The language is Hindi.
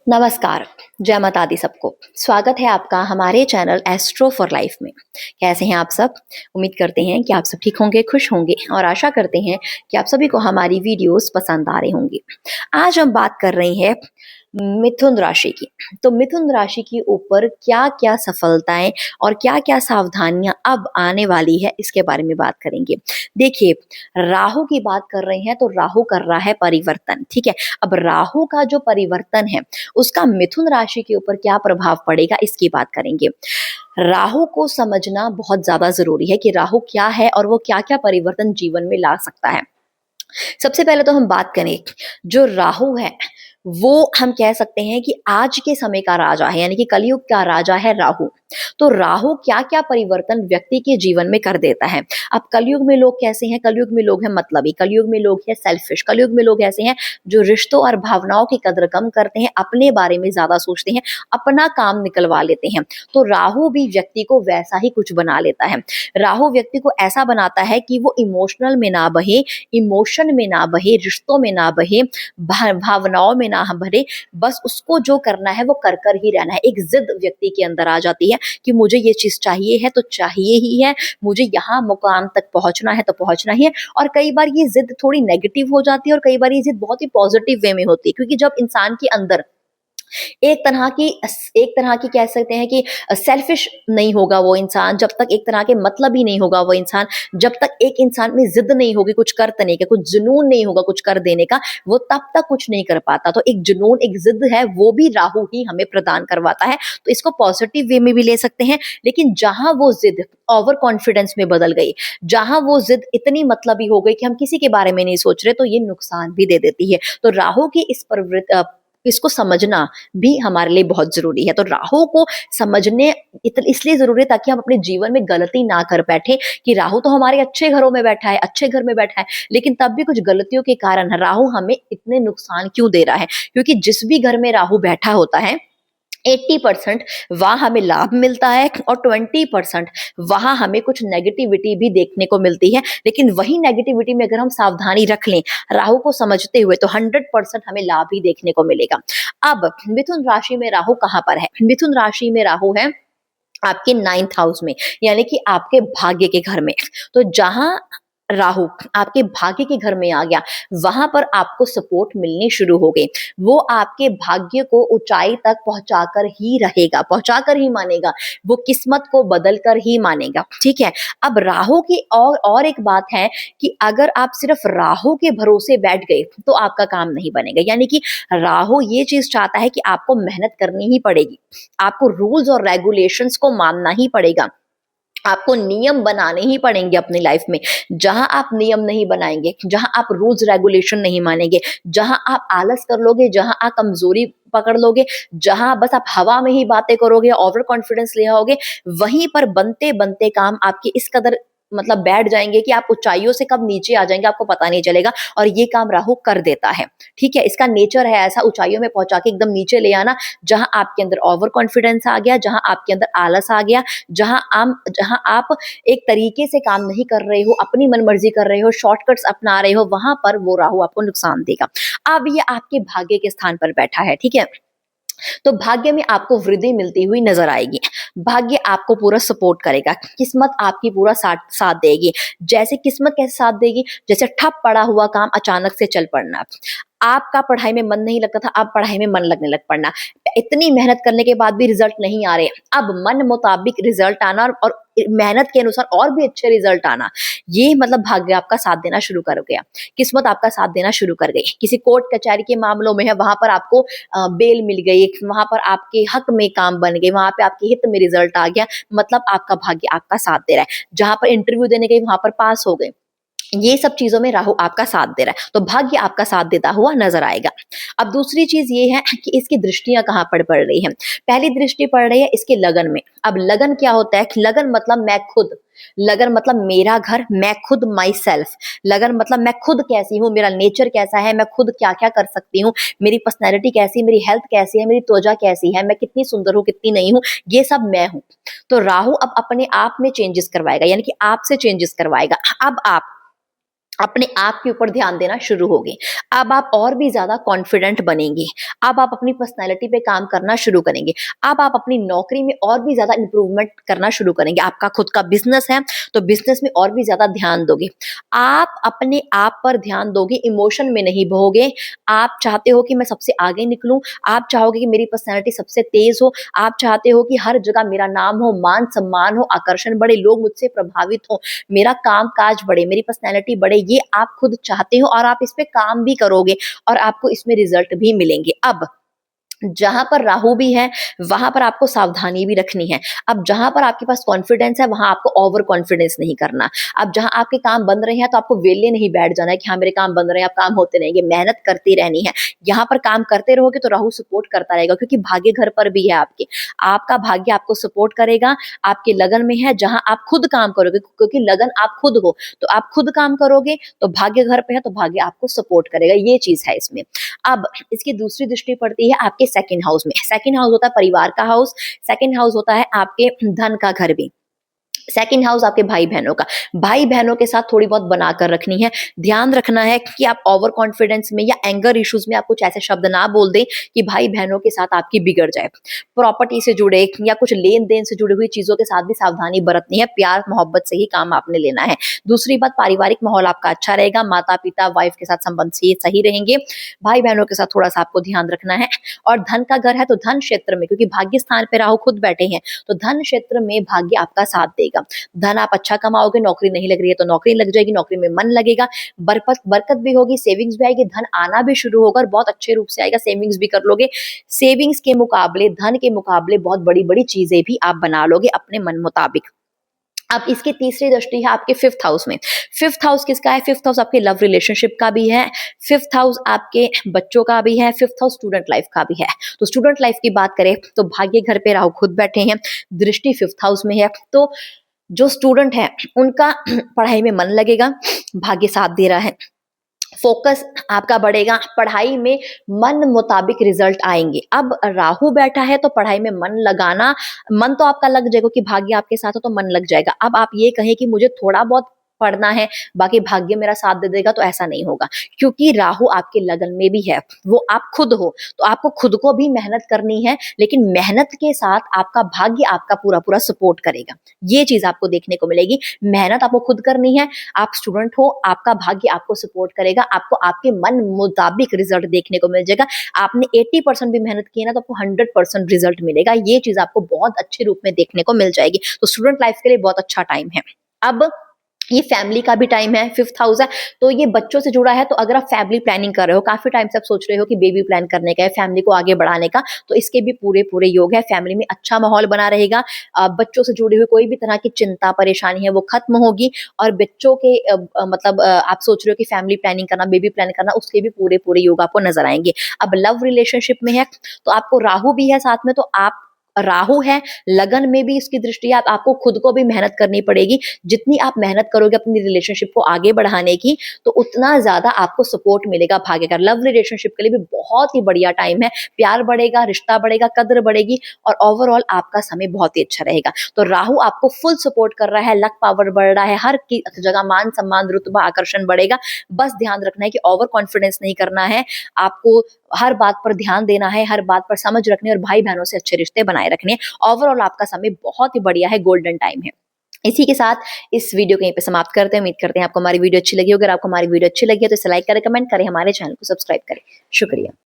नमस्कार, जय माता दी सबको। स्वागत है आपका हमारे चैनल एस्ट्रो फॉर लाइफ में। कैसे हैं आप सब? उम्मीद करते हैं कि आप सब ठीक होंगे, खुश होंगे और आशा करते हैं कि आप सभी को हमारी वीडियोस पसंद आ रही होंगी। आज हम बात कर रहे हैं मिथुन राशि की। तो मिथुन राशि के ऊपर क्या-क्या सफलताएँ और क्या-क्या सावधानियाँ अब आने वाली है, इसके बारे में बात करेंगे। देखिए, राहु की बात कर रहे हैं तो राहु कर रहा है परिवर्तन, ठीक है? अब राहु का जो परिवर्तन है उसका मिथुन राशि के ऊपर क्या प्रभाव पड़ेगा इसकी बात करेंगे। राहु को समझना बहुत ज़्यादा ज़रूरी है कि राहु क्या है और वो क्या-क्या परिवर्तन जीवन में ला सकता है। सबसे पहले तो हम बात करें, जो राहु है, वो हम कह सकते हैं कि आज के समय का राजा है, यानी कि कलयुग का राजा है राहु। तो राहु क्या-क्या परिवर्तन व्यक्ति के जीवन में कर देता है। अब कलयुग में लोग कैसे हैं? कलयुग में लोग हैं मतलबी, कलयुग में लोग हैं सेल्फिश, कलयुग में लोग ऐसे हैं जो रिश्तों और भावनाओं की कदर कम करते हैं, अपने बारे में ज़्यादा सोचते हैं, अपना काम निकलवा लेते हैं। तो राहु भी व्यक्ति को वैसा ही कुछ बना लेता है। राहु व्यक्ति को ऐसा बनाता है कि वो इमोशनल में ना बहे, इमोशन में ना बहे, रिश्तों में ना बहे, भावनाओं में ना भरे, बस उसको जो करना है वो कर कर ही रहना है। एक जिद व्यक्ति के अंदर आ जाती है कि मुझे ये चीज़ चाहिए है तो चाहिए ही है, मुझे यहाँ मुकाम तक पहुँचना है तो पहुँचना ही है। और कई बार ये जिद थोड़ी नेगेटिव हो जाती है और कई बार ये जिद बहुत ही पॉजिटिव वे में होती है, क्योंकि जब इंसान के अंदर एक तरह की कह सकते हैं कि सेल्फिश नहीं होगा वो इंसान, जब तक एक तरह के मतलब ही नहीं होगा वो इंसान, जब तक एक इंसान में जिद नहीं होगी कुछ करने का, कुछ जुनून नहीं होगा कुछ कर देने का, वो तब तक कुछ नहीं कर पाता। तो एक जुनून, एक जिद है, वो भी राहु ही हमें प्रदान करवाता है। तो इसको पॉजिटिव वे में भी ले सकते हैं। लेकिन जहां वो जिद ओवर कॉन्फिडेंस में बदल गई, जहां वो जिद इतनी मतलबी हो गई कि हम किसी के बारे में नहीं सोच रहे, तो ये नुकसान भी दे देती है। तो राहु की इसको समझना भी हमारे लिए बहुत ज़रूरी है। तो राहु को समझने इसलिए ज़रूरी है ताकि हम अपने जीवन में गलती ना कर बैठे, कि राहु तो हमारे अच्छे घरों में बैठा है, अच्छे घर में बैठा है, लेकिन तब भी कुछ गलतियों के कारण राहु हमें इतने नुकसान क्यों दे रहा है? क्योंकि जिस भी घर में राहु बैठा होता है, 80% वहाँ हमें लाभ मिलता है और 20% वहाँ हमें कुछ नेगेटिविटी भी देखने को मिलती है। लेकिन वही नेगेटिविटी में अगर हम सावधानी रख लें राहु को समझते हुए, तो 100% हमें लाभ ही देखने को मिलेगा। अब मिथुन राशि में राहु कहाँ पर है? मिथुन राशि में राहु है आपके 9th हाउस में, यानी कि आपके भाग्य के घर में। तो जहां राहु आपके भाग्य के घर में आ गया, वहां पर आपको सपोर्ट मिलनी शुरू हो गई। वो आपके भाग्य को ऊंचाई तक पहुंचाकर ही रहेगा, पहुंचाकर ही मानेगा, वो किस्मत को बदल कर ही मानेगा, ठीक है। अब राहु की और एक बात है कि अगर आप सिर्फ राहु के भरोसे बैठ गए तो आपका काम नहीं बनेगा। यानी कि राहु ये चीज चाहता है कि आपको मेहनत करनी ही पड़ेगी, आपको रूल्स और रेगुलेशंस को मानना ही पड़ेगा, आपको नियम बनाने ही पड़ेंगे अपनी लाइफ में। जहां आप नियम नहीं बनाएंगे, जहां आप रूल्स रेगुलेशन नहीं मानेंगे, जहां आप आलस कर लोगे, जहां आप कमजोरी पकड़ लोगे, जहां बस आप हवा में ही बातें करोगे, ओवर कॉन्फिडेंस ले आओगे, वहीं पर बनते बनते काम आपके इस कदर मतलब बैठ जाएंगे कि आप ऊंचाइयों से कब नीचे आ जाएंगे आपको पता नहीं चलेगा। और ये काम राहु कर देता है, ठीक है। इसका नेचर है ऐसा, ऊंचाइयों में पहुंचा के एकदम नीचे ले आना, जहां आपके अंदर ओवर कॉन्फिडेंस आ गया, जहां आपके अंदर आलस आ गया, जहां आप एक तरीके से काम नहीं कर रहे हो, अपनी मनमर्जी कर रहे हो, शॉर्टकट्स अपना रहे हो, वहां पर वो राहु आपको नुकसान देगा। अब ये आपके भाग्य के स्थान पर बैठा है, ठीक है। तो भाग्य में आपको वृद्धि मिलती हुई नजर आएगी, भाग्य आपको पूरा सपोर्ट करेगा, किस्मत आपकी पूरा साथ साथ देगी। जैसे किस्मत कैसे साथ देगी? जैसे ठप पड़ा हुआ काम अचानक से चल पड़ना, आपका पढ़ाई में मन नहीं लगता था, अब पढ़ाई में मन लगने लग पड़ना, इतनी मेहनत करने के बाद भी रिजल्ट नहीं आ रहे, अब मन मुताबिक रिजल्ट आना और मेहनत के अनुसार और भी अच्छे रिजल्ट आना, ये मतलब भाग्य आपका साथ देना शुरू कर गया, किस्मत आपका साथ देना शुरू कर गई। किसी कोर्ट कचहरी के मामलों में है, वहां पर आपको बेल मिल गई, वहां पर आपके हक में काम बन गए, वहां पे आपके हित में रिजल्ट आ गया, मतलब आपका भाग्य आपका साथ दे रहा है। जहां पर इंटरव्यू देने गए वहां पर पास हो गए, ये सब चीजों में राहु आपका साथ दे रहा है, तो भाग्य आपका साथ देता हुआ नजर आएगा। अब दूसरी चीज ये है कि इसकी दृष्टियां कहां पर पड़ रही हैं। पहली दृष्टि पड़ रही है इसके लगन में। अब लगन क्या होता है? लगन मतलब मैं खुद, लगन मतलब मेरा घर, मैं खुद, माई सेल्फ। लगन मतलब मैं खुद कैसी हूँ, मेरा नेचर कैसा है, मैं खुद क्या क्या कर सकती हूँ, मेरी पर्सनैलिटी कैसी है, मेरी हेल्थ कैसी है, मेरी त्वचा कैसी है, मैं कितनी सुंदर हूँ कितनी नहीं हूँ, ये सब मैं हूँ। तो राहु अब अपने आप में चेंजेस करवाएगा, यानी कि आपसे चेंजेस करवाएगा। अब आप अपने आप के ऊपर ध्यान देना शुरू होगे। अब आप और भी ज़्यादा कॉन्फिडेंट बनेंगे। अब आप अपनी पर्सनैलिटी पे काम करना शुरू करेंगे। अब आप अपनी नौकरी में और भी ज़्यादा इम्प्रूवमेंट करना शुरू करेंगे। आपका खुद का बिज़नेस है, तो बिज़नेस में और भी ज़्यादा ध्यान दोगे। आप अपने आप पर ध्यान दोगे, इमोशन में नहीं बहोगे। आप चाहते हो कि मैं सबसे आगे निकलूँ, आप चाहोगे कि मेरी पर्सनैलिटी सबसे तेज़ हो, आप चाहते हो कि हर जगह मेरा नाम हो, मान-सम्मान हो, आकर्षण बढ़े, लोग मुझसे प्रभावित हों, मेरा काम-काज बढ़े, मेरी पर्सनैलिटी बढ़े, ये आप खुद चाहते हो और आप इस पे काम भी करोगे और आपको इसमें रिज़ल्ट भी मिलेंगे। अब जहाँ पर राहु भी है, वहाँ पर आपको सावधानी भी रखनी है। अब जहाँ पर आपके पास कॉन्फिडेंस है, वहाँ आपको ओवर कॉन्फिडेंस नहीं करना। अब जहाँ आपके काम बन रहे हैं, तो आपको वेले नहीं बैठ जाना है कि हाँ, मेरे काम बन रहे हैं, अब काम होते रहेंगे, मेहनत करती रहनी है। यहाँ पर काम करते रहोगे, तो राहु सपोर्ट करता रहेगा क्योंकि भाग्य घर पर भी है आपके। आपका भाग्य आपको सपोर्ट करेगा, आपके लगन में है, जहाँ आप खुद काम करोगे क्योंकि लगन आप खुद हो, तो आप खुद काम करोगे, तो भाग्य घर पे है, तो भाग्य आपको सपोर्ट करेगा, ये चीज़ है इसमें। अब इसकी दूसरी दृष्टि पड़ती है आपके सेकंड हाउस में। सेकंड हाउस होता है परिवार का हाउस, सेकंड हाउस होता है आपके धन का घर भी। सेकंड हाउस आपके भाई-बहनों का। भाई-बहनों के साथ थोड़ी बहुत बनाकर रखनी है। ध्यान रखना है कि आप ओवर कॉन्फिडेंस में या एंगर इश्यूज़ में आप कुछ ऐसे शब्द ना बोल दें कि भाई-बहनों के साथ आपकी बिगड़ जाए। प्रॉपर्टी से जुड़े या कुछ लेन-देन से जुड़ी हुई चीज़ों के साथ भी सावधानी बरतनी है, प्यार-मोहब्बत से ही काम आपने लेना है। दूसरी बात, पारिवारिक माहौल आपका अच्छा रहेगा, माता-पिता, वाइफ के साथ संबंध सही रहेंगे। भाई-बहनों के साथ थोड़ा-सा आपको ध्यान रखना है और धन का घर है तो धन क्षेत्र में, क्योंकि भाग्य स्थान पे राहु खुद बैठे हैं, तो धन क्षेत्र में भाग्य आपका साथ देगा। धन आप अच्छा कमाओगे, नौकरी नहीं लग रही है तो नौकरी लग जाएगी, नौकरी में मन लगेगा, बरकत बरकत भी होगी, सेविंग्स भी आएगी, धन आना भी शुरू होगा और बहुत अच्छे रूप से आएगा, सेविंग्स भी कर लोगे। सेविंग्स के मुकाबले, धन के मुकाबले बहुत बड़ी-बड़ी चीज़ें भी आप बना लोगे अपने मन मुताबिक। अब इसकी तीसरी दृष्टि है आपके फिफ्थ हाउस में। फिफ्थ हाउस किसका है? फिफ्थ हाउस आपके लव रिलेशनशिप का भी है, फिफ्थ हाउस आपके बच्चों का भी है, फिफ्थ हाउस स्टूडेंट लाइफ का भी है। तो स्टूडेंट लाइफ की बात करें तो भाग्य घर पे राहु खुद बैठे हैं, दृष्टि फिफ्थ हाउस में है, तो जो स्टूडेंट है उनका पढ़ाई में मन लगेगा, भाग्य साथ दे रहा है, फोकस आपका बढ़ेगा, पढ़ाई में मन मुताबिक रिजल्ट आएँगे। अब राहु बैठा है तो पढ़ाई में मन लगाना, मन तो आपका लग जाएगा कि भाग्य आपके साथ हो तो मन लग जाएगा। अब आप ये कहें कि मुझे थोड़ा बहुत पढ़ना है, बाकी भाग्य मेरा साथ दे देगा, तो ऐसा नहीं होगा, क्योंकि राहु आपके लगन में भी है, वो आप खुद हो, तो आपको खुद को भी मेहनत करनी है, लेकिन मेहनत के साथ आपका भाग्य आपका पूरा-पूरा सपोर्ट करेगा। ये चीज़ आपको देखने को मिलेगी। मेहनत आपको खुद करनी है, आप स्टूडेंट हो, आपका भाग्य आपको सपोर्ट करेगा, आपको आपके मन मुताबिक रिजल्ट देखने को मिल जाएगा। आपने 80% भी मेहनत की है ना, तो आपको 100% रिजल्ट मिलेगा। ये चीज़ आपको बहुत अच्छे रूप में देखने को मिल जाएगी। तो स्टूडेंट लाइफ के लिए बहुत अच्छा टाइम है। अब ये फैमिली का भी टाइम है, फिफ्थ हाउस है, तो ये बच्चों से जुड़ा है, तो अगर आप फैमिली प्लानिंग कर रहे हो, काफ़ी टाइम से आप सोच रहे हो कि बेबी प्लान करने का है, फैमिली को आगे बढ़ाने का, तो इसके भी पूरे-पूरे योग है। फैमिली में अच्छा माहौल बना रहेगा, बच्चों से जुड़ी हुई कोई भी तरह की चिंता, परेशानी है, वो खत्म होगी और बच्चों के मतलब आप सोच रहे हो कि फैमिली प्लानिंग करना, बेबी प्लान करना, उसके भी पूरे-पूरे योग आपको नज़र आएँगे। अब लव रिलेशनशिप में है, तो आपको राहु भी है साथ में, तो आप राहु है, लगन में भी इसकी दृष्टि है, आपको खुद को भी मेहनत करनी पड़ेगी। जितनी आप मेहनत करोगे अपनी रिलेशनशिप को आगे बढ़ाने की, तो उतना ज़्यादा आपको सपोर्ट मिलेगा भाग्य का। लव रिलेशनशिप के लिए भी बहुत ही बढ़िया टाइम है। प्यार बढ़ेगा, रिश्ता बढ़ेगा, कद्र बढ़ेगी और ओवरऑल आपका समय बहुत ही अच्छा रहेगा। तो राहु आपको फुल सपोर्ट कर रहा है, लक पावर बढ़ रहा है, हर की जगह मान-सम्मान, रुतबा, आकर्षण बढ़ेगा। बस ध्यान रखना है कि ओवर कॉन्फिडेंस नहीं करना है, आपको हर बात पर ध्यान देना है, हर बात पर समझ रखनी है और भाई-बहनों से अच्छे रिश्ते बनाए रखने हैं। ओवरऑल आपका समय बहुत ही बढ़िया है, गोल्डन टाइम है। इसी के साथ इस वीडियो को यहीं पे समाप्त करते हैं। उम्मीद करते हैं आपको हमारी वीडियो अच्छी लगी होगी। अगर आपको हमारी वीडियो अच्छी लगी है तो इसे लाइक करें, कमेंट करें, हमारे चैनल को सब्सक्राइब करें। शुक्रिया।